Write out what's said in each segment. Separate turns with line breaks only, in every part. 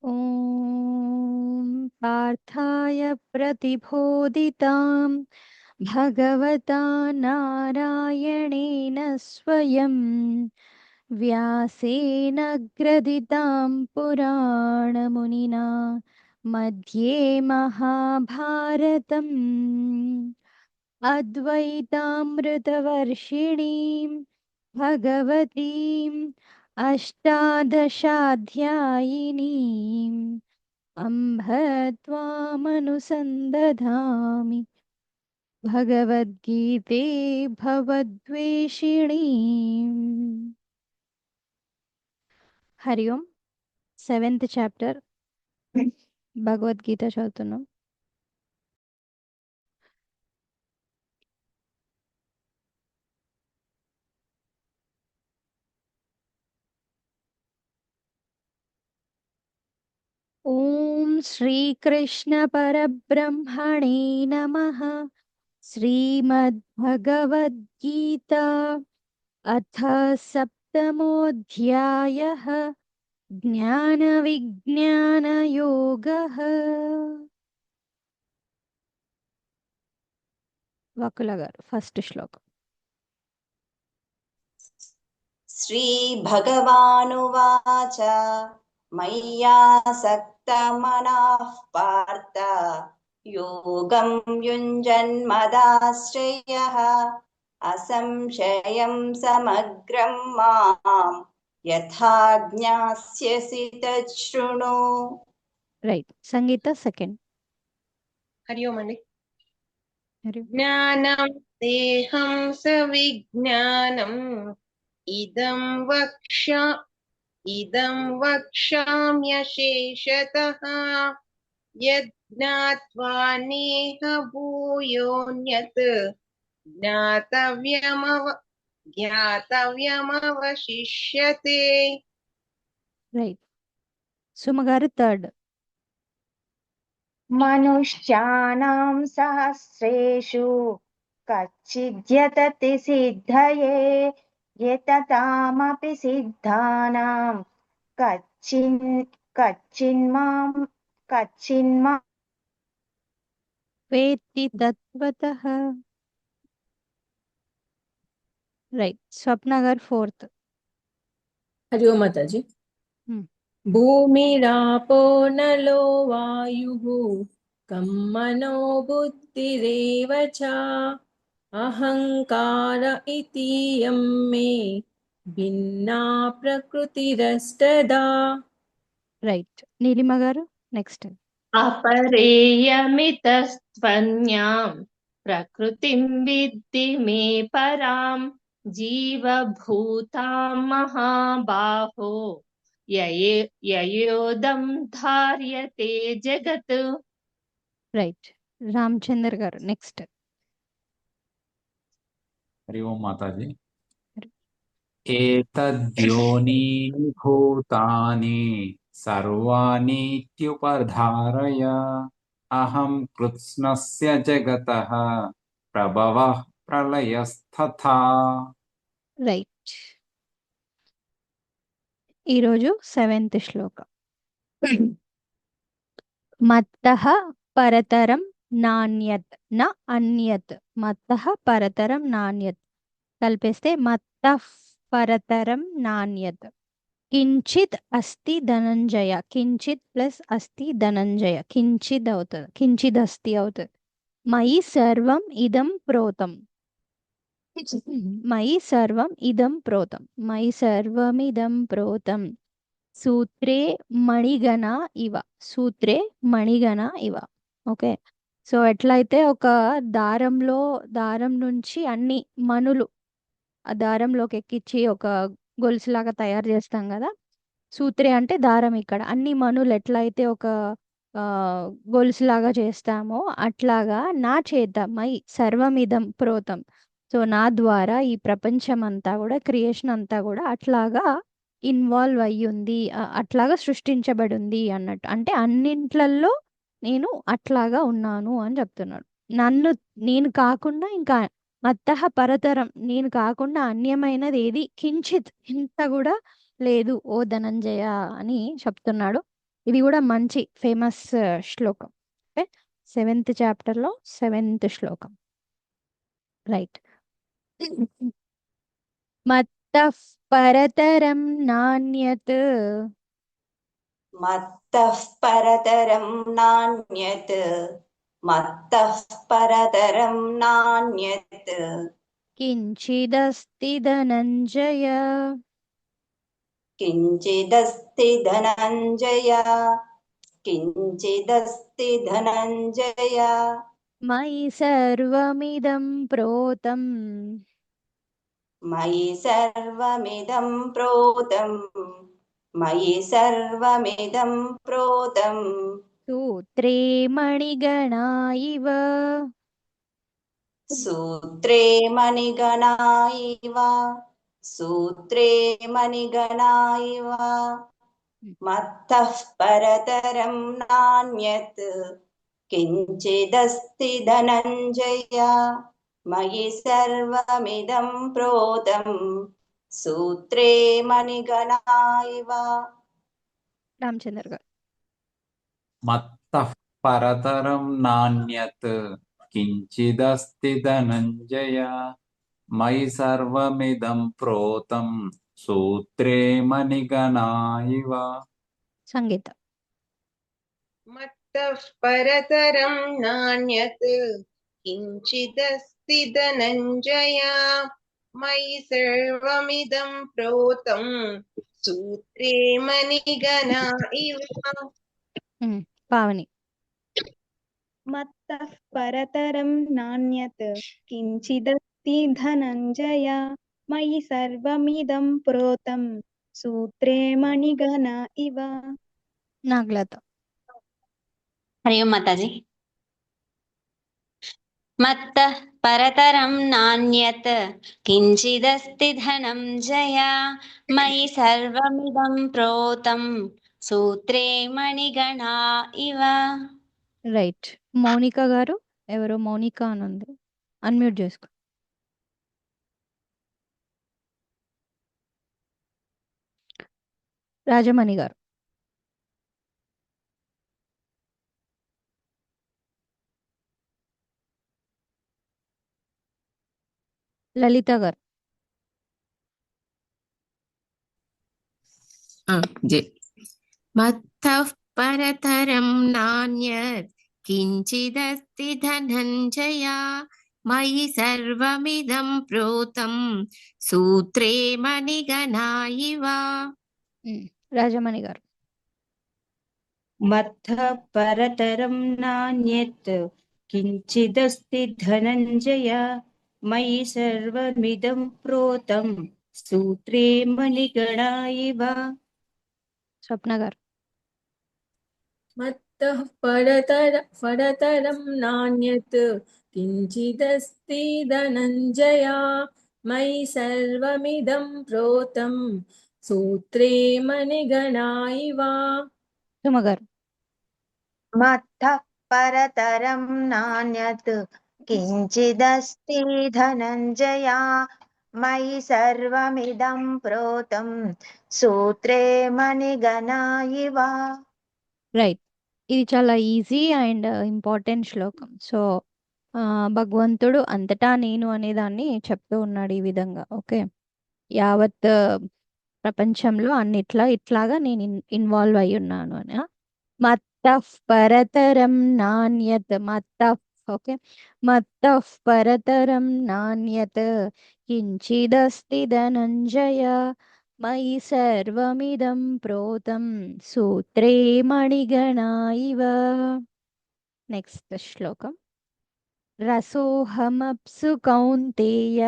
ॐ पार्थाय प्रतिबोधितां भगवता नारायणेन स्वयं व्यासेन ग्रथितां पुराणमुनिना मध्ये महाभारतम् अद्वैतामृतवर्षिणीं भगवतीम् अष्टादशाध्यायिनीम् अम्भ त्वामनुसन्दधामि भगवद्गीते भवद्वेषिणीम्। हरि ओम 7th చాప్టర్ భగవద్గీత చదువుతున్నాం. ఓం శ్రీకృష్ణ పరబ్రహ్మణే నమః. శ్రీమద్భగవద్గీత అథ సప్తమోऽధ్యాయः జ్ఞానవిజ్ఞానయోగः. వకుల గారు ఫస్ట్ శ్లోకం.
श्रीभगवानुवाच मय्यासक्तमनः पार्थ योगं युञ्जन्मदाश्रयः असंशयं समग्रं मां यथा ज्ञास्यसि तच्छृणु.
రైట్. సంగీత సెకండ్.
हरि ओम अंडी.
హరి ఓం.
ज्ञानं देहं सविज्ञानम् इदं वक्ष्याम्यशेषतः यज्ञात्वा नेह भूयोऽन्यत् ज्ञातव्यमवशिष्यते.
రైట్. సుమ గారు థర్డ్.
मनुष्याणां सहस्रेषु कच्चिद्यतति सिद्धये यततामपि सिद्धानां कच्चिन्मां
వేత్తి తత్వతః. రైట్. స్వప్న గారు ఫోర్త్.
हरि ओम माताजी.
Hmm.
भूमिरापो नलो वायुः कं मनो बुद्धिरेव च अहङ्कार इतीयं मे भिन्ना प्रकृतिरस्तदा.
రైట్. నీలిమ గారు నెక్స్ట్.
अपरेयमितस्त्वन्यां प्रकृतिं विद्धि मे परां जीवभूतां महाबाहो ययोदं धार्यते जगत्.
రైట్. రామచందర్ గారు నెక్స్ట్.
हरि ओम माताजी.
हरि.
एतद्योनीनि भूतानि सर्वाणीत्युपधारय अहं कृत्स्नस्य जगतः प्रभवः प्रलयस्तथा.
రైట్. ఈరోజు 7th శ్లోకం. మత్తః పరతరం నాన్యత్ న అన్యత్. మత్తః పరతరం నాన్యత్ కలిపేస్తే మత్తః పరతరం నాన్యత్. కించిత్ అస్తి ధనంజయ. కించిత్ ప్లస్ అస్తి ధనంజయ. కించిద్ అవుతుంది, కించిద్ అస్తి అవుతుంది. మయి సర్వం ఇదం ప్రోతం. మయి సర్వం ఇదం ప్రోతం. మయి సర్వమిదం ప్రోతం సూత్రే మణిగణ ఇవ. సూత్రే మణిగణ ఇవ. ఓకే. సో ఎట్లయితే ఒక దారం నుంచి అన్ని మణులు ఆ దారంలోకి ఎక్కించి ఒక గొలుసులాగా తయారు చేస్తాం కదా. సూత్రే అంటే దారం. ఇక్కడ అన్ని మణులు ఎట్లయితే ఒక గొలుసులాగా చేస్తామో అట్లాగా నా చేత మై సర్వమిదం ప్రోతం. సో నా ద్వారా ఈ ప్రపంచం అంతా కూడా, క్రియేషన్ అంతా కూడా అట్లాగా ఇన్వాల్వ్ అయ్యింది, అట్లాగా సృష్టించబడి ఉంది అన్నట్టు. అంటే అన్నింట్లల్లో నేను అట్లాగా ఉన్నాను అని చెప్తున్నాడు. నేను కాకుండా ఇంకా మత్తః పరతరం, నేను కాకుండా అన్యమైనది ఏది కించిత్ ఇంత కూడా లేదు ఓ ధనంజయ అని చెప్తున్నాడు. ఇది కూడా మంచి ఫేమస్ శ్లోకం. ఓకే, 7th చాప్టర్లో 7th శ్లోకం. రైట్. మత్తః పరతరం నాన్యత్
మత్తః పరతరం నాన్యత్ మత్తః పరతరం నాన్యత్
కించిదస్తి ధనంజయ
కించిదస్తి ధనంజయ కించిదస్తి ధనంజయ
మయి సర్వమిదం ప్రోతం
మయి సర్వమిదం ప్రోతం మయి సర్వమిదం ప్రోతం
సూత్రే మణిగణా ఇవ
సూత్రే మణిగణా ఇవ సూత్రే మణిగణా ఇవ మత్తః పరతరం నాన్యత్ కించిదస్తి ధనంజయ మయి సర్వమిదం ప్రోతం సూత్రే మణిగణా ఇవ.
రామచంద్ర గారు.
మత్తః పరతరం నాన్యత్ కించిదస్తి ధనంజయ మయి సర్వమిదం ప్రోతం సూత్రే మణిగణా ఇవ.
సంగీత.
మత్తః పరతరం నాన్యత్ కించిదస్తి ధనంజయ మయి సర్వమిదం ప్రోతం సూత్రే మణిగణా ఇవ.
పావని.
మత్తః పరతరం నాన్యత్ కించిదస్తి ధనంజయ మయి సర్వమిదం ప్రోతం సూత్రే మణిగణ ఇవ.
నాగలత.
హరి ఓం మాతాజీ. మత్తః పరతరం నాన్యత్ కించిదస్తి ధనంజయ మయి సర్వమిదం ప్రోతం సూత్రే మణిగణా ఇవ.
రైట్. మౌనిక గారు. ఎవరో మౌనిక అని ఉంది, అన్మ్యూట్ చేసుకో. రాజమణి గారు. లలిత గారు.
మత్తః పరతరం నాన్యత్ కించిదస్తి ధనంజయ మయి సర్వమిదం ప్రోతం సూత్రే మణిగణా ఇవ.
రాజమణి గారు.
మత్తః పరతరం నాన్యత్ కించిదస్తి ధనంజయ మయి సర్వమిదం ప్రోతం సూత్రే మణిగణా ఇవ.
స్వప్న గారు.
మత్తః పరతరం నాన్యత్ కించిదస్తి ధనంజయ మయి సర్వమిదం ప్రోతం సూత్రే మణిగణా ఇవ.
సుమ గారు.
మత్తః పరతరం నాన్యత్ కించిదస్తి ధనంజయ మయి సర్వమిదం ప్రోతం సూత్రే మణిగణా ఇవ.
రైట్. ఇది చాలా ఈజీ అండ్ ఇంపార్టెంట్ శ్లోకం. సో భగవంతుడు అంతటా నేను అనేదాన్ని చెప్తూ ఉన్నాడు ఈ విధంగా. ఓకే, యావత్ ప్రపంచంలో అన్నిట్లా ఇట్లాగా నేను ఇన్వాల్వ్ అయి ఉన్నాను అని. మత్తః పరతరం నాన్యత్. మత్తః. ఓకే, మత్తః పరతరం నాన్యత్ కించిదస్తి ధనంజయ మయి సర్వమిదం ప్రోతం సూత్రే మణిగణా ఇవ. నెక్స్ట్ శ్లోకం. రసోహమప్సు కౌంతేయ.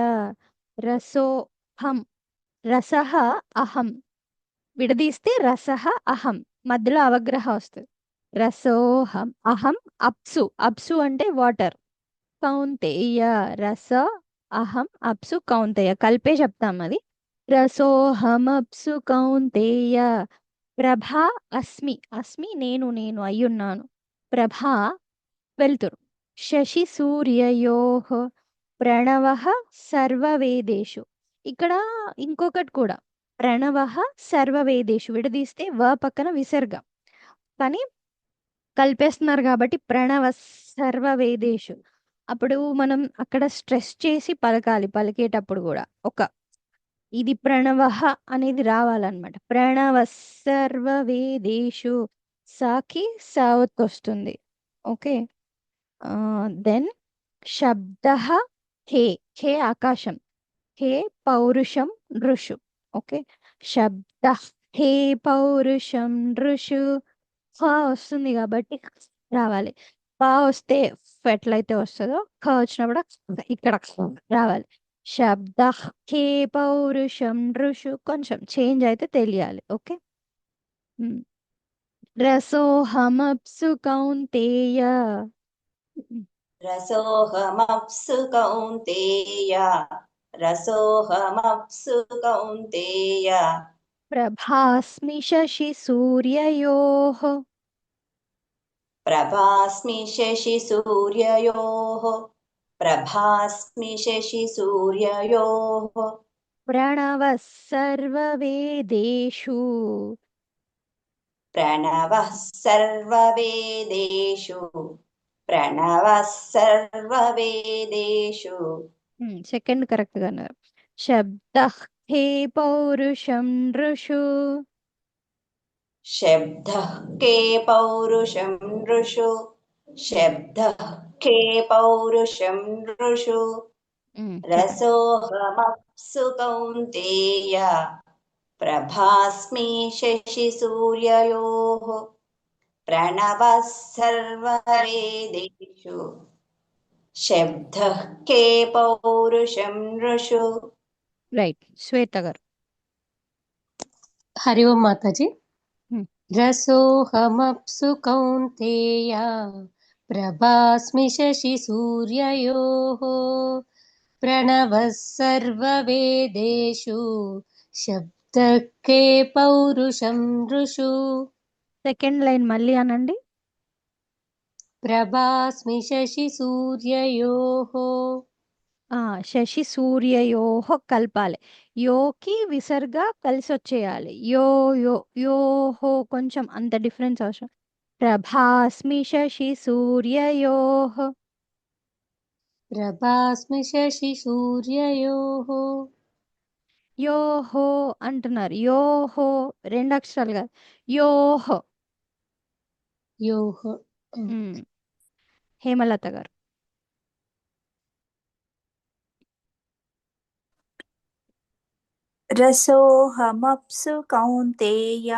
రసోహం. రసః అహం. విడదీస్తే రసః అహం, మధ్యలో అవగ్రహ వస్తుంది. రసోహం అహం అప్సు. అప్సు అంటే వాటర్. కౌంతేయ. రస అహం అప్సు కౌంతేయ కలిపే చెప్తాం అది. రసోహమప్సు కౌంతేయ ప్రభా అస్మి. అస్మి నేను, నేను అయ్యున్నాను. ప్రభా వెలుతురు. శశి సూర్యయోః ప్రణవః సర్వవేదేషు. ఇక్కడ ఇంకొకటి కూడా, ప్రణవః సర్వవేదేషు విడదీస్తే వ పక్కన విసర్గ. కానీ కలిపేస్తున్నారు కాబట్టి ప్రణవ సర్వ వేదేషు. అప్పుడు మనం అక్కడ స్ట్రెస్ చేసి పలకాలి, పలికేటప్పుడు కూడా ఇది ప్రణవః అనేది రావాలన్నమాట. ప్రణవ సర్వ వేదేషు సాకి సావత్ వస్తుంది. ఓకే. దెన్ శబ్ద హే ఆకాశం, హే పౌరుషం నృషు. ఓకే. శబ్ద హే పౌరుషం నృషు. ఫ వస్తుంది కాబట్టి రావాలి. పా వస్తే ఎట్లయితే వస్తుందో ఖ వచ్చినప్పుడు ఇక్కడ రావాలి. శబ్ద హే పౌరుషం నృషు కొంచెం చేంజ్ అయితే తెలియాలి. ఓకే. రసోహమప్సు కౌంతేయ.
రసోహమప్సు కౌంతేయ రసోహమప్సు కౌంతేయ
ప్రభాస్మి శశి సూర్యయోః.
ప్రభాస్మి శశి సూర్యయోః ప్రభాస్మి శశి సూర్యయోః
ప్రణవః సర్వవేదేషు.
ప్రణవః సర్వవేదేషు ప్రణవః సర్వవేదేషు.
సెకండ్ కరెక్ట్ గా అన్నారు. శబ్దః హే పౌరుషం నృషు.
శబ్దః కే పౌరుషం నృషు శబ్దః కే పౌరుషం నృషు రసోహమప్సు కౌంతేయ ప్రభాస్మి శశి సూర్యయోః ప్రణవః సర్వవేదేషు శబ్దః కే పౌరుషం నృషు.
రైట్. శ్వేత గారు.
హరి ఓం మాతాజీ. రసోహమప్సు కౌంతేయ ప్రభాస్మి శశి సూర్యయోః ప్రణవః సర్వవేదేషు శబ్దః కే పౌరుషం నృషు.
సెకండ్ లైన్ మళ్ళీ అనండి.
ప్రభాస్మి శశి సూర్యయోః.
శశి సూర్యయోః కలపాలి. యోకి విసర్గ కలిసి వచ్చేయాలి. యోహో కొంచెం అంత డిఫరెన్స్ అవసరం. ప్రభాస్మి శశి సూర్యయోః.
ప్రభాస్మి శశి సూర్యయోః.
యోహో అంటున్నారు. యోహో రెండు అక్షరాలు కాదు, యోహో.
యోః.
హేమలత గారు.
రసోహమప్సు కౌంతేయ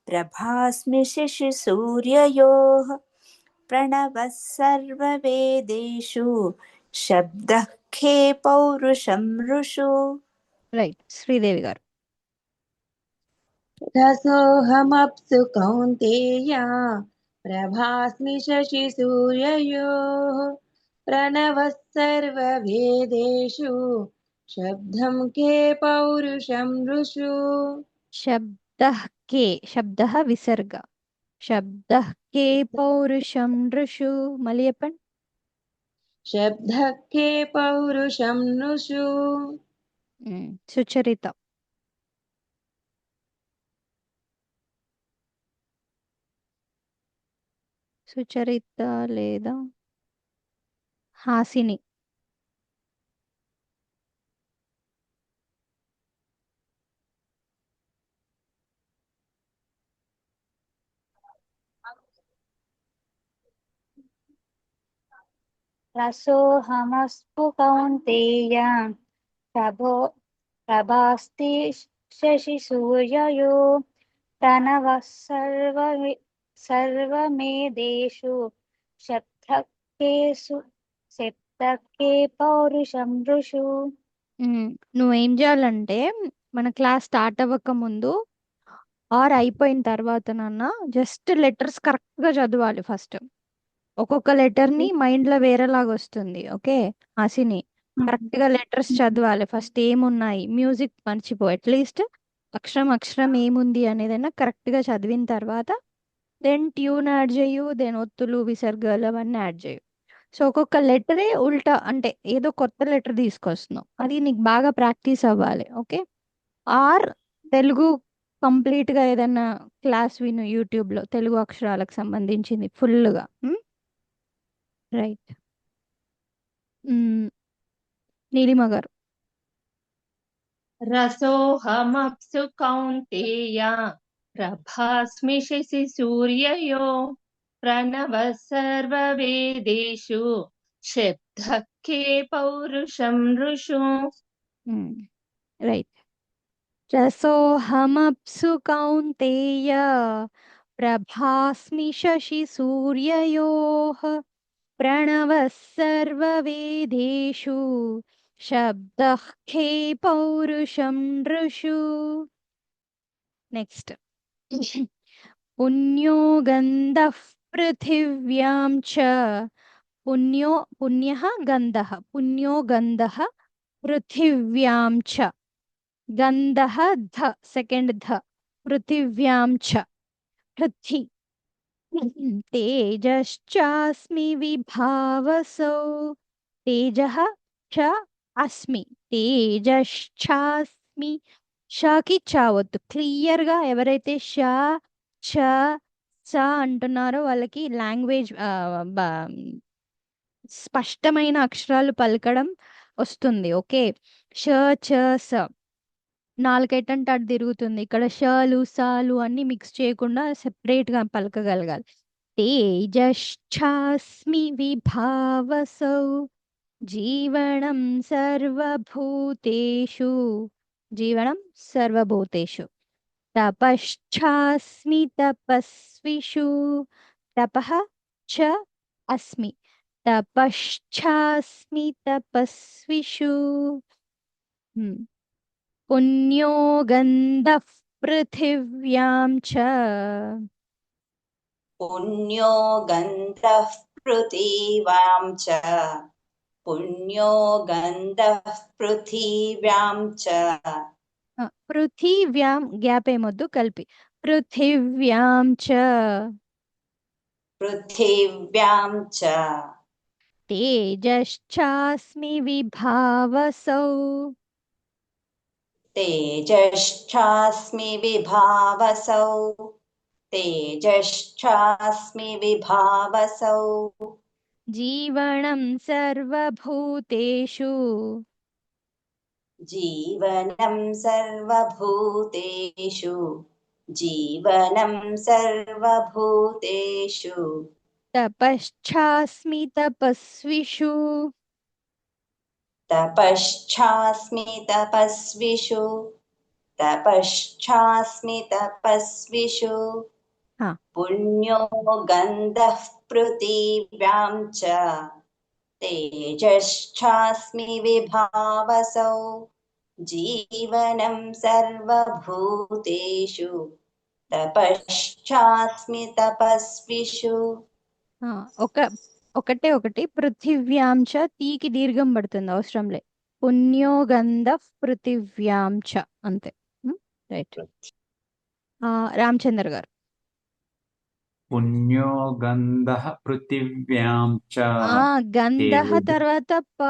ప్రభాస్మి శశి సూర్యయోః ప్రణవః సర్వవేదేషు శబ్దః ఖే పౌరుషం నృషు.
రైట్. శ్రీదేవి గారు.
రసోహమప్సు కౌంతేయ ప్రభాస్మి శశి సూర్యయోః ప్రణవః సర్వవేదేషు శబ్దం కే పౌరుషం నృషు.
శబ్దః కే, శబ్దః విసర్గ. శబ్దః కే పౌరుషం నృషు. మళ్ళీ చెప్పండి.
శబ్దః కే పౌరుషం నృషు.
సుచరిత. సుచరిత లేదా హాసిని.
రసోహమస్పు కౌంతేయ ప్రభాస్తి శశి సూర్యయో ప్రణవః సర్వమేదేషు శబ్దకే పౌరుషం నృషు.
నువ్వేం చేయాలంటే మన క్లాస్ స్టార్ట్ అవ్వక ముందు ఆర్ అయిపోయిన తర్వాత నాన్న జస్ట్ లెటర్స్ కరెక్ట్ గా చదవాలి ఫస్ట్. ఒక్కొక్క లెటర్ ని మైండ్ లో వేరేలాగా వస్తుంది. ఓకే హాసిని, కరెక్ట్ గా లెటర్స్ చదవాలి ఫస్ట్. ఏమున్నాయి మ్యూజిక్ మర్చిపో, అట్లీస్ట్ అక్షరం ఏముంది అనేదైనా కరెక్ట్ గా చదివిన తర్వాత దెన్ ట్యూన్ యాడ్ చేయు, దెన్ ఒత్తులు విసర్గలు అవన్నీ యాడ్ చేయు. సో ఒక్కొక్క లెటరే ఉల్టా అంటే ఏదో కొత్త లెటర్ తీసుకొస్తున్నావు, అది నీకు బాగా ప్రాక్టీస్ అవ్వాలి. ఓకే. ఆర్ తెలుగు కంప్లీట్గా ఏదన్నా క్లాస్ విను యూట్యూబ్లో తెలుగు అక్షరాలకు సంబంధించింది ఫుల్గా. రైట్. నీలిమ గారు.
रसोऽहमप्सु कौन्तेय प्रभास्मि शशि सूर्ययो प्रणवः सर्ववेदेषु शब्दः के पौरुषं ऋषु.
రైట్. రసోహమప్సు కౌంతేయ ప్రభాస్మి శశి సూర్యయోః ప్రణవः సర్వవేదేషు శబ్దః ఖే పౌరుషం నృషు. నెక్స్ట్. పుణ్యో గంధః పృథివ్యాం చ పుణ్యః గంధః పుణ్యో గంధః పృథివ్యాం చ గంధః ధ సెకండ్ ధ పృథివ్యాం చ పృథ్వీ తేజశ్చాస్మి విభావసౌ తేజః చ అస్మి తేజశ్చాస్మి షాకి చావద్దు. క్లియర్గా ఎవరైతే షా చ స అంటున్నారో వాళ్ళకి లాంగ్వేజ్ స్పష్టమైన అక్షరాలు పలకడం వస్తుంది. ఓకే. ష చ స నాలుగైటంటే అటు తిరుగుతుంది. ఇక్కడ షలు సాలు అన్ని మిక్స్ చేయకుండా సెపరేట్గా పలకగలగాలి. తేజశ్చాస్మి విభావసౌ జీవనం సర్వభూతేషు జీవనం సర్వభూతేషు తపశ్చాస్మి తపస్విషు తపః చ అస్మి తపశ్చాస్మి తపస్విషు. పుణ్యో గంధః పృథివ్యాం చ
పుణ్యో గంధః పృథివ్యాం చ పుణ్యో గంధః పృథివ్యాం చ.
పృథివ్యాం గ్యాప్ ఏమొద్దు, కలిపి పృథివ్యాం చ
పృథివ్యాం చ
తేజశ్చాస్మి విభావసౌ
తేజశ్చాస్మి విభావసౌ తేజశ్చాస్మి విభావసౌ
జీవనం సర్వభూతేషు
జీవనం సర్వభూతేషు జీవనం సర్వభూతేషు
తపశ్చాస్మి తపస్విషు
తపశ్చాస్మి తపస్విషు తపశ్చాస్మి తపస్విషు. పుణ్యో గంధః పృథివ్యాం చ తేజశ్చాస్మి విభావసౌ జీవనం సర్వభూతేషు తపశ్చాస్మి తపస్విషు.
ఒకటి పృథివ్యాం చ తీకి దీర్ఘం పడుతుంది, అవసరం లే. పుణ్యో గంధః పృథివ్యాం చ అంతే. రైట్. రామచంద్ర గారు.
పుణ్యో గంధః పృథివ్యాం చ
గంధః తర్వాత ప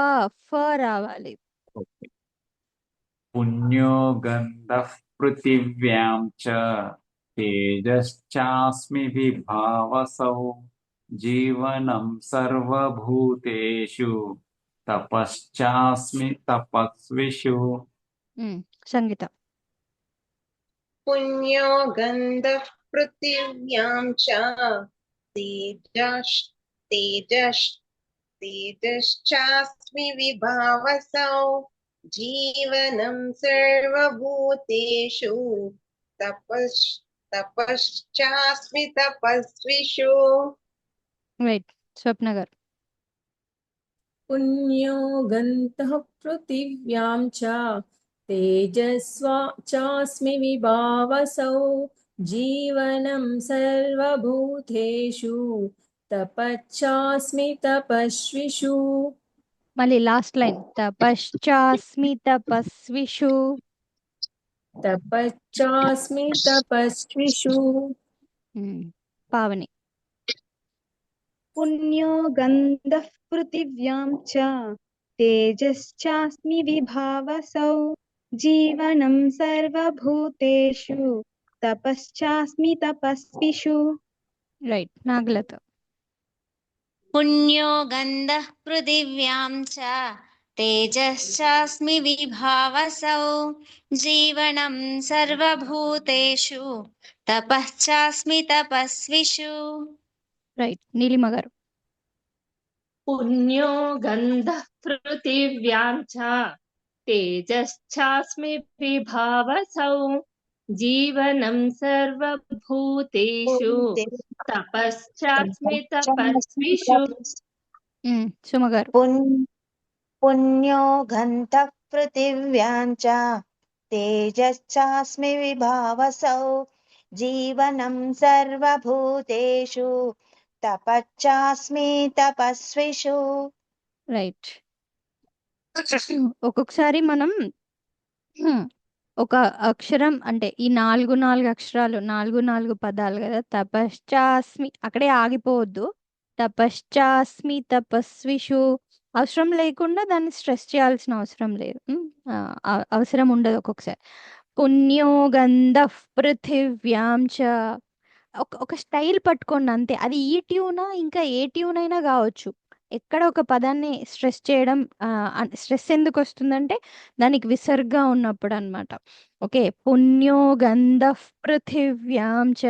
ఫ రావాలి.
పుణ్యో గంధః పృథివ్యాం చ తేజశ్చాస్మి విభావసౌ జీవనం సర్వభూతేషు తపశ్చాస్మి తపస్విషు.
సంగీత.
పుణ్యో గంధః పృథివ్యాం చ తేజశ్చాస్మి విభావసౌ జీవనం సర్వభూతేషు తపశ్చాస్మి తపస్విషు.
రైట్. స్వప్న గారు.
పుణ్యో గంధః పృథివ్యాం చ తేజస్వాచాస్మి విభావసౌ జీవనం సర్వభూతేషు తపశ్చాస్మి తపస్విషు.
మళ్ళీ లాస్ట్ లైన్. తపశ్చాస్మి తపస్విషు
తపశ్చాస్మి తపస్విషు.
పావని.
పుణ్యో గంధః పృథివ్యాం చ తేజశ్చాస్మి విభావసౌ జీవనం సర్వభూతేషు तपश्चास्मि तपस्विषु।
రైట్, నాగలత.
पुण्यो गन्धः पृथिव्यां च तेजश्चास्मि विभावसौ जीवनं सर्वभूतेषु तपश्चास्मि तपस्विषु।
రైట్, నీలిమ గారు.
पुण्यो गन्धः पृथिव्यां च तेजश्चास्मि विभावसौ जीवनं सर्वभूतेषु तपश्चास्मि तपस्विषु।
సుమ గారు.
पुण्यो गन्धः पृथिव्यां च तेजश्चास्मि विभावसौ जीवनं सर्वभूतेषु तपश्चास्मि तपस्विषु।
రైట్. ఒక్కొక్కసారి మనం ఒక అక్షరం అంటే ఈ 4 అక్షరాలు 4 పదాలు కదా, తపశ్చాస్మి అక్కడే ఆగిపోవద్దు. తపశ్చాస్మి తపస్విషు అవసరం లేకుండా దాన్ని స్ట్రెస్ చేయాల్సిన అవసరం లేదు. అవసరం ఉండదు ఒక్కొక్కసారి. పుణ్యో గంధః పృథివ్యాం చ ఒక స్టైల్ పట్టుకోండి అంతే. అది ఈ ట్యూనా ఇంకా ఏ ట్యూన్ అయినా కావచ్చు. ఎక్కడ ఒక పదాన్ని స్ట్రెస్ చేయడం, స్ట్రెస్ ఎందుకు వస్తుందంటే దానికి విసర్గా ఉన్నప్పుడు అన్నమాట. ఓకే, పుణ్యో గంధః పృథివ్యాం చ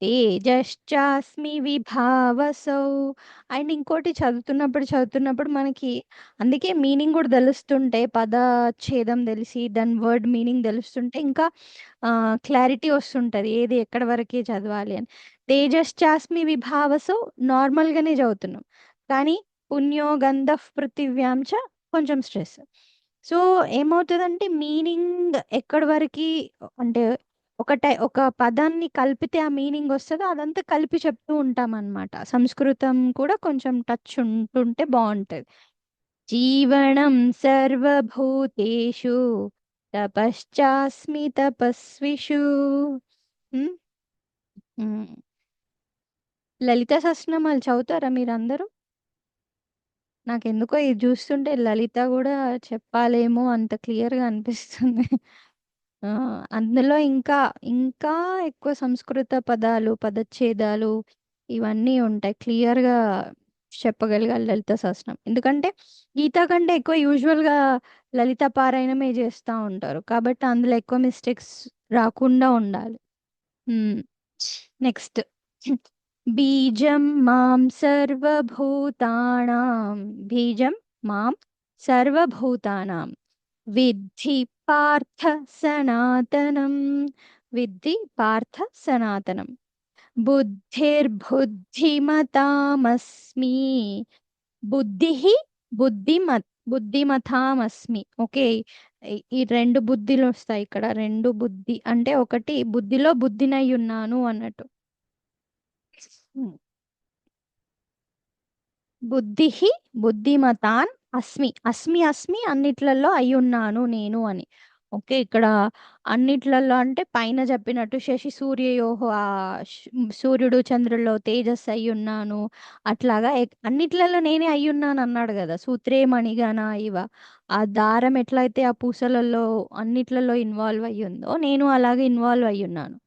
తేజశ్చాస్మి విభావసౌ. అండ్ ఇంకోటి చదువుతున్నప్పుడు మనకి అందుకే మీనింగ్ కూడా తెలుస్తుంటే, పదఛేదం తెలిసి దాని వర్డ్ మీనింగ్ తెలుస్తుంటే ఇంకా క్లారిటీ వస్తుంటది ఏది ఎక్కడ వరకే చదవాలి అని. తేజశ్చాస్మి విభావసౌ నార్మల్గానే చదువుతున్నాం, కానీ పుణ్యో గంధః పృథివ్యాం చ కొంచెం స్ట్రెస్. సో ఏమవుతుందంటే మీనింగ్ ఎక్కడి వరకు అంటే ఒక పదాన్ని కలిపితే ఆ మీనింగ్ వస్తుందో అదంతా కలిపి చెప్తూ ఉంటాం అన్నమాట. సంస్కృతం కూడా కొంచెం టచ్ ఉంటుంటే బాగుంటది. జీవనం సర్వభూతేషు తపశ్చాస్మి తపస్విషు. లలిత సహస్రనామాలు చదువుతారా మీరందరూ? నాకెందుకో ఇది చూస్తుంటే లలిత కూడా చెప్పాలేమో అంత క్లియర్గా అనిపిస్తుంది. అందులో ఇంకా ఇంకా ఎక్కువ సంస్కృత పదాలు, పదచ్ఛేదాలు ఇవన్నీ ఉంటాయి. క్లియర్గా చెప్పగలగాలి లలిత సహస్రం. ఎందుకంటే గీత కంటే ఎక్కువ యూజువల్గా లలిత పారాయణమే చేస్తూ ఉంటారు, కాబట్టి అందులో ఎక్కువ మిస్టేక్స్ రాకుండా ఉండాలి. నెక్స్ట్, బీజం మాం సర్వభూతానాం, బీజం మాం సర్వభూతానాం విద్ధి పార్థ సనాతనం, విద్ధి పార్థ సనాతనం. బుద్ధిర్బుద్ధిమతామస్మి, బుద్ధి బుద్ధిమతామస్మి. ఓకే, ఈ 2 బుద్ధిలు వస్తాయి ఇక్కడ. 2 బుద్ధి అంటే ఒకటి బుద్ధిలో బుద్ధినై ఉన్నాను అన్నట్టు. బుద్ధి బుద్ధిమతాన్ అస్మి, అస్మి అన్నిట్లలో అయి ఉన్నాను నేను అని. ఓకే, ఇక్కడ అన్నిట్లలో అంటే పైన చెప్పినట్టు శశి సూర్యయోహో, సూర్యుడు చంద్రుల్లో తేజస్ అయి ఉన్నాను, అట్లాగా అన్నిట్లలో నేనే అయి ఉన్నాను అన్నాడు కదా. సూత్రే మణిగణ ఇవ, ఆ దారం ఎట్లయితే ఆ పూసలలో అన్నిట్లలో ఇన్వాల్వ్ అయ్యి ఉందో నేను అలాగే ఇన్వాల్వ్ అయి ఉన్నాను.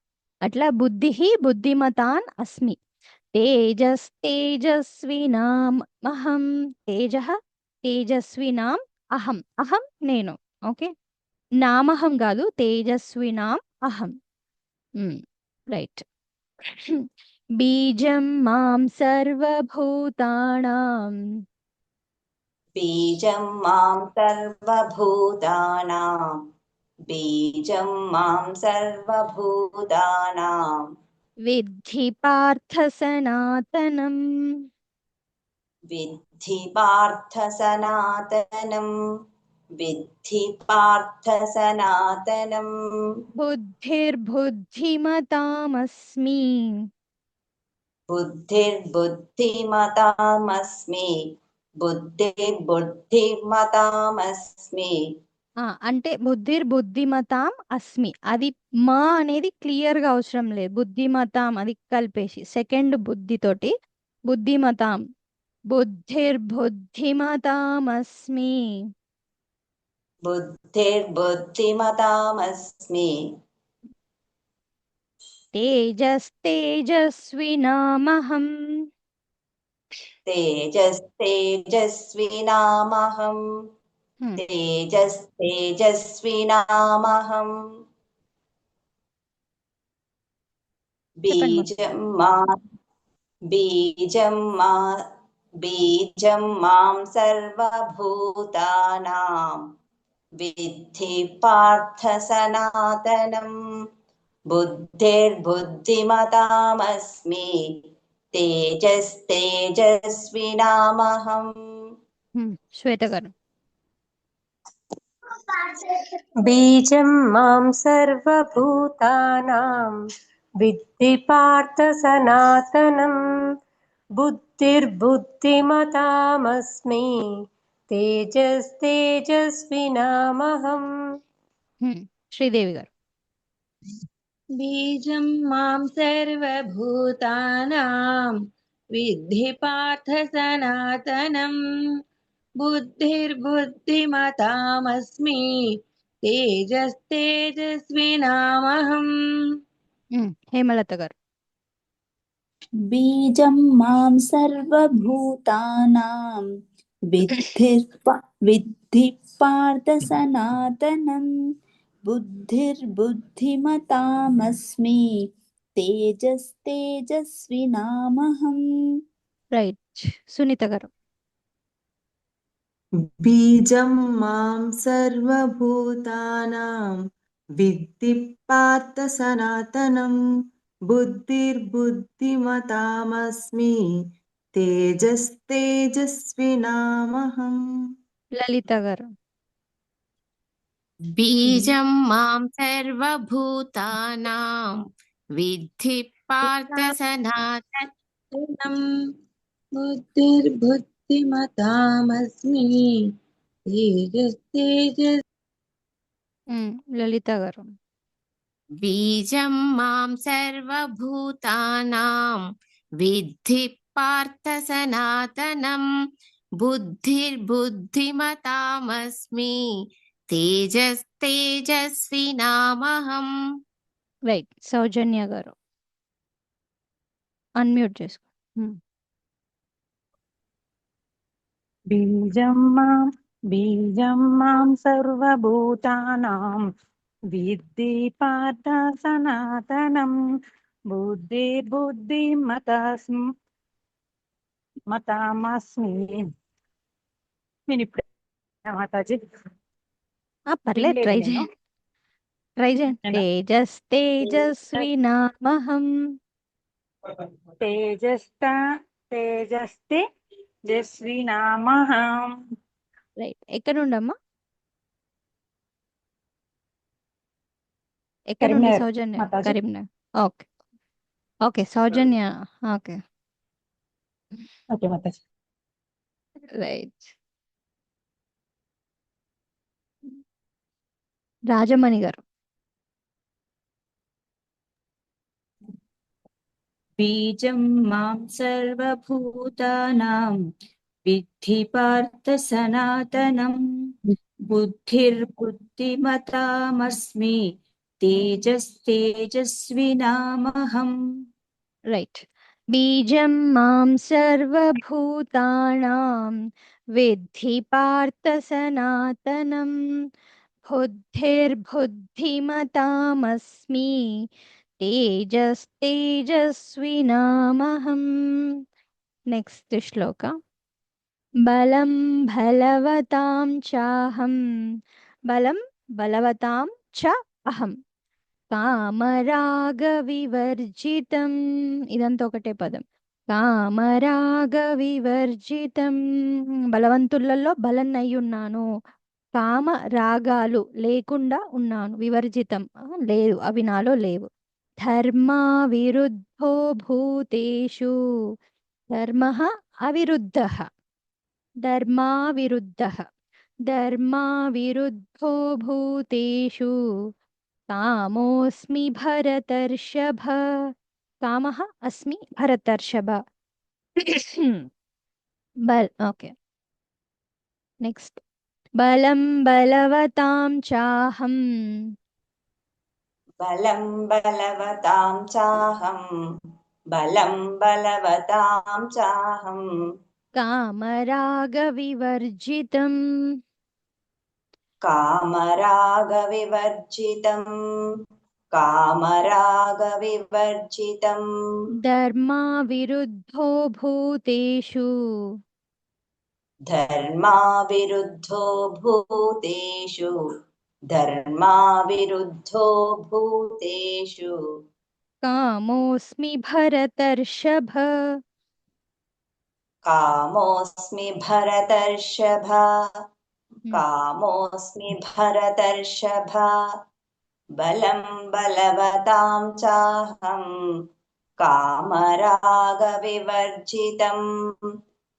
అట్లా బుద్ధి బుద్ధిమతాన్ అస్మి. తేజస్వినాం అహం, తేజస్వినాం అహం, అహం నేను. ఓకే, నామహం కాదు, తేజస్వినాం అహం. రైట్. బీజం మాం సర్వభూతానాం,
బీజం మాం సర్వభూతానాం, బీజం మాం సర్వభూతానాం
విద్ధి పార్థ సనాతనం,
విద్ధి పార్థ సనాతనం, విద్ధి పార్థ సనాతనం.
బుద్ధిర్బుద్ధిమతామస్మి,
బుద్ధిర్బుద్ధిమతామస్మి, బుద్ధిర్బుద్ధిమతామస్మి.
అంటే బుద్ధిర్బుద్ధిమతాం అస్మి, అది మా అనేది క్లియర్గా అవసరం లేదు. బుద్ధిమతాం అది కలిపేసి సెకండ్ బుద్ధితోటి బుద్ధిమతాం, బుద్ధిర్బుద్ధిమతామస్మి,
బుద్ధిర్బుద్ధిమతామస్మి.
तेजस्तेजस्विनामहम्
तेजस्तेजस्विनामहम्
హ్మ్.
तेजस्तेजस्विनामहम्
చెప్పండి మా
बीजं मा बीजं मा बीजं मां सर्वभूतानां विद्धि पार्थ सनातनम् बुद्धिर्बुद्धिमतामस्मि तेजस्तेजस्विनामहम्
శ్వేత గారు
बीजं मां सर्वभूतानां विद्धि पार्थ सनातनं बुद्धिर्बुद्धिमतामस्मि तेजस्तेजस्विनामहम्
శ్రీదేవి గారు
बीजं मां सर्वभूतानां विद्धि पार्थ सनातनं बुद्धिर्बुद्धिमतामस्मि तेजस्तेजस्विनामहम्
హేమలత గారు
बीजं मां सर्वभूतानां विद्धि पार्थ सनातनं बुद्धिर्बुद्धिमतामस्मि तेजस्तेजस्विनामहम्
రైట్ సునీత గారు
बीजं मां सर्वभूतानां विद्धि पार्थ सनातनं बुद्धिर्बुद्धिमतामस्मि तेजस्तेजस्विनामहम्
లలిత గారు
बीजं मां सर्वभूतानां विद्धि पार्थ सनातनं
बुद्धिर्बुद्धिमतामस्मि तेजस्तेजस्
లలిత గారు
बीजं मां सर्वभूतानां विद्धि पार्थ सनातनं बुद्धिर्बुद्धिमतामस्मि तेजस्तेजस्विनामहम्
రైట్ సౌజన్య గారు అన్మ్యూట్ చేసుకో
बीजं मां सर्वभूतानां विद्धि पार्थ सनातनं बुद्धिर्बुद्धिमतामस्मि నేను ఇప్పుడు మాతాజీ
పర్లేదు ట్రై
నేను
చేయండి ట్రై చేయండి తేజస్వినామహం
తేజస్వినామహం
రైట్ ఎక్కడ నుండమ్మా ఎక్కడ నుండి
కరీంనగర్
సౌజన్య
మాతాజీ
Karimnagar okay okay Soujanya okay
okay మాతాజీ
రైట్ రాజమణి గారు
बीजं मां सर्वभूतानां विद्धि पार्थ सनातनं बुद्धिर्बुद्धिमतामस्मि तेजस्तेजस्विनामहम्
రైట్ బీజం మాం సర్వభూతానాం విద్ధి పార్థ సనాతనం బుద్ధిర్బుద్ధిమతామస్మి తేజస్తేజస్వినామహం నెక్స్ట్ శ్లోక బలం బలవతాం చాహం బలం బలవతాం చ అహం కామరాగవివర్జితం ఇదంతా ఒకటే పదం కామరాగవివర్జితం బలవంతులలో బలన్నై ఉన్నాను కామ రాగాలు లేకుండా ఉన్నాను వివర్జితం లేదు అవి నాలో లేవు ధర్మా విరుద్ధో భూతేషు ధర్మ అవిరుద్ధ ధర్మా విరుద్ధో భూతేషు కామోస్మి భరతర్షభ కామః అస్మి భరతర్షభ ఓకే నెక్స్ట్ బలం బలవతాం చాహం
बलं बलवतां चाहं बलं बलवतां चाहं
कामरागविवर्जितं
कामरागविवर्जितं कामरागविवर्जितं
धर्माविरुद्धो भूतेषु
धर्माविरुद्धो भूतेषु धर्माविरुद्धो भूतेषु
कामोऽस्मि भरतर्षभ
कामोऽस्मि भरतर्षभ कामोऽस्मि भरतर्षभ बलं बलवतां चाहं कामरागविवर्जितं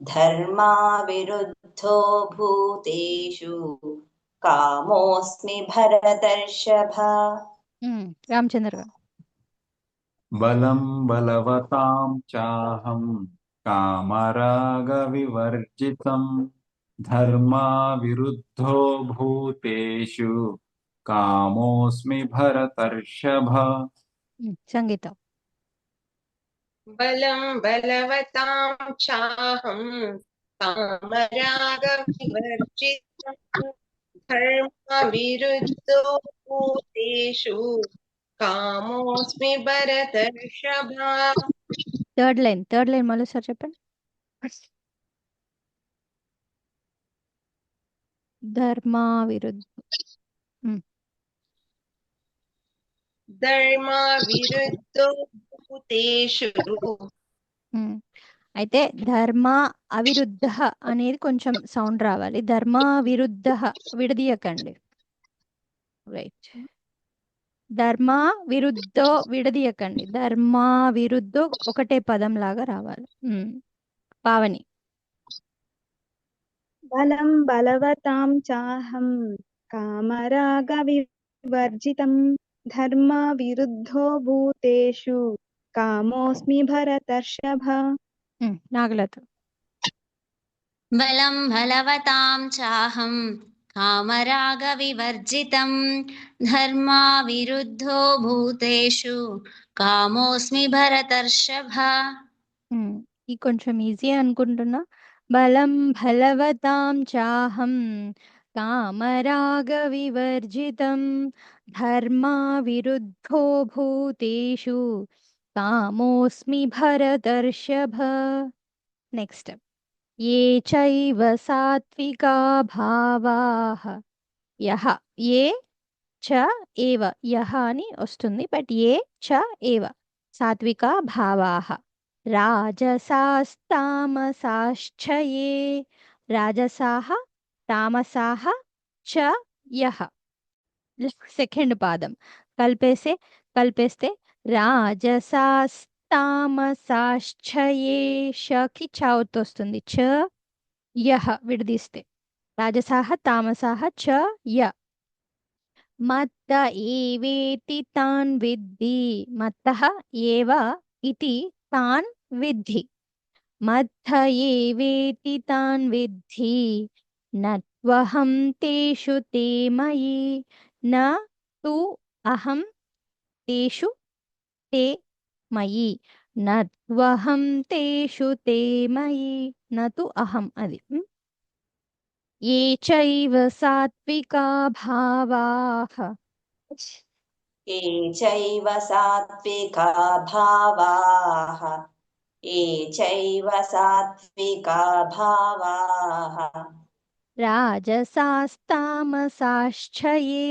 धर्माविरुद्धो भूतेषु कामोऽस्मि भरतर्षभ
रामचंद्र गाరు
बलं बलवतां चाहं कामरागविवर्जितं धर्माविरुद्धो भूतेषु कामोऽस्मि भरतर्षभ
సంగీత
बलं बलवतां चाहं कामरागविवर्जितं धर्मविरुद्धो भूतेषु कामोऽस्मि भरतर्षभ
థర్డ్ లైన్ మళ్ళీ సార్ చెప్పండి ధర్మావిరుద్ధ
धर्मविरुद्धो भूतेषु
అయితే ధర్మ అవిరుద్ధ అనేది కొంచెం సౌండ్ రావాలి ధర్మ విరుద్ధ విడదీయకండి రైట్ ధర్మ విరుద్ధో విడదీయకండి ధర్మ విరుద్ధో ఒకటే పదం లాగా రావాలి పావని
బలం బలవతాం చాహం కామరాగవివర్జితం ధర్మ విరుద్ధో భూతేషు కామోస్మి భరతర్షభ
నాగలత
बलं बलवतां चाहं कामरागविवर्जितं धर्माविरुद्धो भूतेषु कामोऽस्मि भरतर्षभ
ఈ కొంచెం ఈజీ అనుకుంటున్నా బలం బలవతాం చాహం కామరాగవివర్జితం ధర్మా విరుద్ధో భూతేషు కామోస్మి భరతర్షభ నెక్స్ట్ ఏ చైవ సాత్వికా భావాః యహ ఏ చ ఏవ యహ అని వస్తుంది బట్ ఏ చ ఏవ సాత్వికా భావాః రాజసాస్తామసాశ్చ ఏ రాజసాః తామసాః చ యః సెకండ్ పాదం కలిపేస్తే రాజసాస్తామసాశ్చ ఏ షకి చౌత్ వస్తుంది చ యః విడదీస్తే రాజసాః తామసాః చ య మత్త ఏవేతి తాన్ విద్ధి మత్తః ఏవ ఇతి తాన్ విద్ధి మత్త ఏవేతి తాన్ విద్ధి నత్వహం తేషు తే మయి న తు అహం తేషు తే మయి నత్వహం తేషు తే మయి నతు అహం అది ఏ చైవ సాత్వికా భావాః
ये चैव सात्विका भावाः ये चैव सात्विका भावाः
రాజసాస్తామసాశ్చ ఏ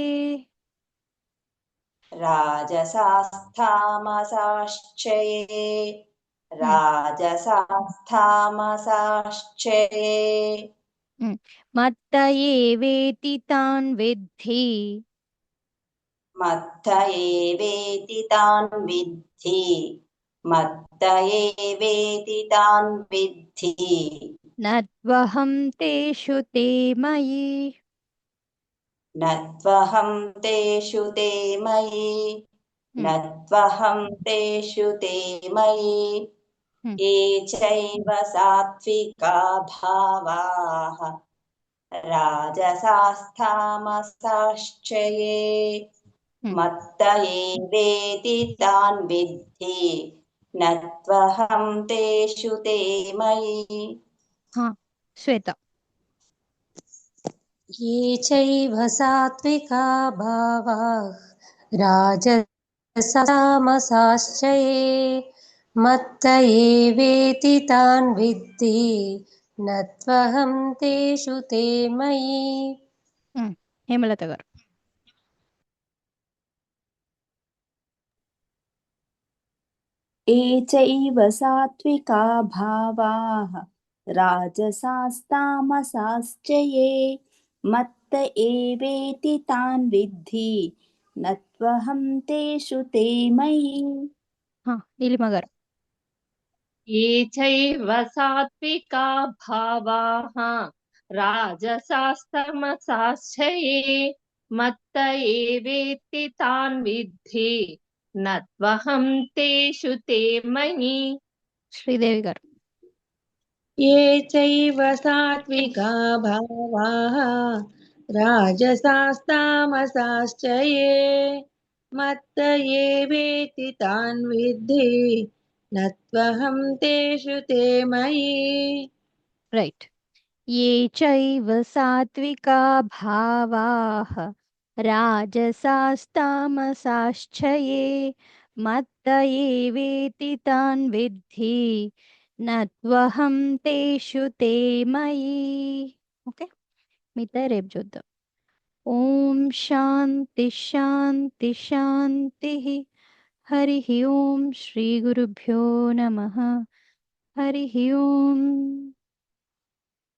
राजसास्तामसाश्च ये राजसास्तामसाश्च ये
మత్త ఏవేతి తాన్ విద్ధి
मत्त एवेति तान् विद्धि मत्त एवेति तान् विद्धि
నత్వహం తేషు తే మయి
नत्वहं तेषु ते मयि नत्वहं तेषु ते मयि ये चैव सात्विका भावाः राजसास्तामसाश्च ये మత్త ఏవేతి తాన్ విద్ధి నత్వహం తేషు తే మయి.
శ్వేత.
ये चैव सात्विका भावाः राजसामसाश्च ये मत्त एवेति तान् विद्धि न त्वहं तेषु ते मयि.
హేమలత గారు.
ये चैव सात्विका भावाः राजसास्तामसाश्च ये मत्त एवेति तान् विद्धि न त्वहं तेषु ते मयि.
నీలిమ గారు.
ये चैव सात्विका भावाः राजसास्तमसाश्च ये मत्त एवेति तान् विद्धि न त्वहं तेषु ते मयि.
శ్రీదేవి గారు.
ये चैव सात्विका भावाः राजसास्तामसाश्च ये मत्त एवेति तान् विद्धि न त्वहं तेषु ते मयि.
రైట్. ये चैव सात्विका भावाः राजसास्तामसाश्च ये मत्त एवेति तान् विद्धि न त्वहं तेषु ते मयि. ఓకే, మిగతా రేపు చూద్దాం. ఓం శాంతి శాంతి శాంతి. హరి ఓం శ్రీ గురుభ్యో నమః. హరి ఓం.